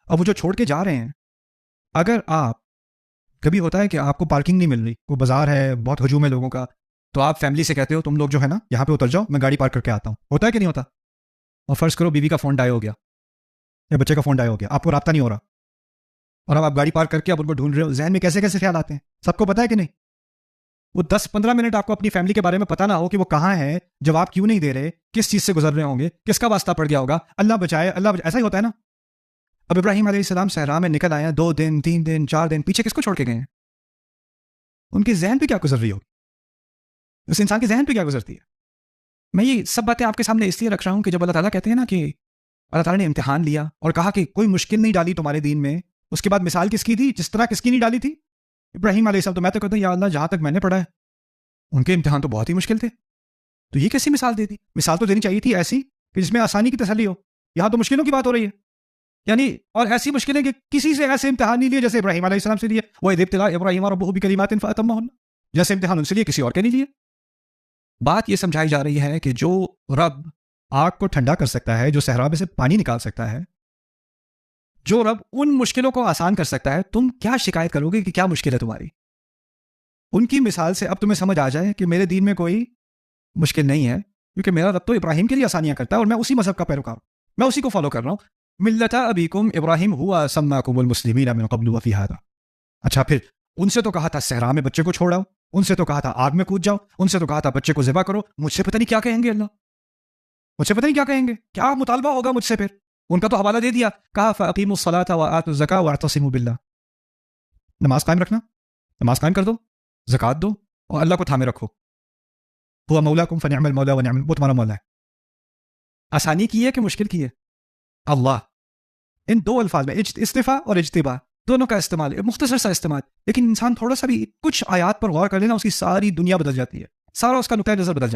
اب وہ جو چھوڑ کے جا رہے ہیں، اگر آپ کبھی ہوتا ہے کہ آپ کو پارکنگ نہیں مل رہی، کوئی بازار ہے، بہت ہجوم ہے لوگوں کا، تو آپ فیملی سے کہتے ہو تم لوگ جو ہے نا یہاں پہ اتر جاؤ، میں گاڑی پارک کر کے آتا ہوں. ہوتا ہے کہ نہیں ہوتا؟ اور فرض کرو بیوی کا فون ڈائی ہو گیا یا بچے کا فون ڈائی ہو گیا، آپ کو رابطہ نہیں ہو رہا، اور اب آپ گاڑی پارک کر کے اب ان کو ڈھونڈ رہے ہو، ذہن میں کیسے کیسے خیال آتے ہیں، سب کو پتا ہے کہ نہیں؟ وہ 10-15 منٹ آپ کو اپنی فیملی کے بارے میں پتہ نہ ہو کہ وہ کہاں ہے، جواب کیوں نہیں دے رہے، کس چیز سے گزر رہے ہوں گے، کس کا واسطہ پڑ گیا ہوگا، اللہ بچائے اللہ بچائے، ایسا ہی ہوتا ہے نا. اب ابراہیم علیہ السلام صحرا میں نکل آئے ہیں، 2 دن 3 دن 4 دن، پیچھے کس کو چھوڑ کے گئے ہیں؟ ان کے ذہن پہ کیا گزر رہی ہوگی، اس انسان کے ذہن پہ کیا گزرتی ہے؟ میں یہ سب باتیں آپ کے سامنے اس لیے رکھ رہا ہوں کہ جب اللہ تعالیٰ کہتے ہیں نا کہ اللہ تعالیٰ نے امتحان لیا اور کہا کہ کوئی مشکل نہیں ڈالی تمہارے دین میں، اس کے بعد مثال کس کی تھی، جس طرح کس کی نہیں ڈالی تھی؟ ابراہیم علیہ السلام. تو میں تو کہتا ہوں یا اللہ جہاں تک میں نے پڑھا ہے ان کے امتحان تو بہت ہی مشکل تھے، تو یہ کیسی مثال دے دی؟ مثال تو دینی چاہیے تھی ایسی کہ جس میں آسانی کی تسلی ہو، یہاں تو مشکلوں کی بات ہو رہی ہے. یعنی اور ایسی مشکلیں کہ کسی سے ایسے امتحان نہیں لیے جیسے ابراہیم علیہ السلام سے لیے. وَإِذِ ابْتَلَىٰ إِبْرَاهِيمَ رَبُّهُ بِكَلِمَاتٍ فَأَتَمَّهُنَّ، جیسے امتحان ان سے لیے کسی اور کے نہیں لیے. بات یہ سمجھائی جا رہی ہے کہ جو رب آگ کو ٹھنڈا کر سکتا ہے، جو صحرا میں سے پانی نکال سکتا ہے، جو رب ان مشکلوں کو آسان کر سکتا ہے، تم کیا شکایت کرو گے کہ کیا مشکل ہے تمہاری؟ ان کی مثال سے اب تمہیں سمجھ آ جائے کہ میرے دین میں کوئی مشکل نہیں ہے، کیونکہ میرا رب تو ابراہیم کے لیے آسانیاں کرتا ہے اور میں اسی مذہب کا پیروکار ہوں، میں اسی کو فالو کر رہا ہوں. ملت ابیکم ابراہیم ہوا سماکم المسلمین من قبل وفی ھذا. اچھا پھر ان سے تو کہا تھا صحرا میں بچے کو چھوڑاؤ، ان سے تو کہا تھا آگ میں کود جاؤ، ان سے تو کہا تھا بچے کو ذبح کرو، مجھ سے پتہ نہیں کیا کہیں گے اللہ، مجھ سے پتہ نہیں کیا کہیں گے، کیا مطالبہ ہوگا مجھ سے. پھر ان کا تو حوالہ دے دیا، کہا فاقیموا الصلاۃ وآتوا الزکاۃ واعتصموا باللہ، نماز قائم رکھنا، نماز قائم کر دو، زکوٰۃ دو اور اللہ کو تھامے رکھو. ہوا مولاکم فنعم المولا ونعم، وہ تمہارا مولا ہے. آسانی کی ہے کہ مشکل کی ہے؟ اللہ. ان دو الفاظ میں استفاء اور اجتباء دونوں کا استعمال ہے، مختصر سا استعمال، لیکن انسان تھوڑا سا بھی کچھ آیات پر غور کر لینا، اس کی ساری دنیا بدل جاتی ہے، سارا اس کا نقطۂ نظر بدل جاتا ہے.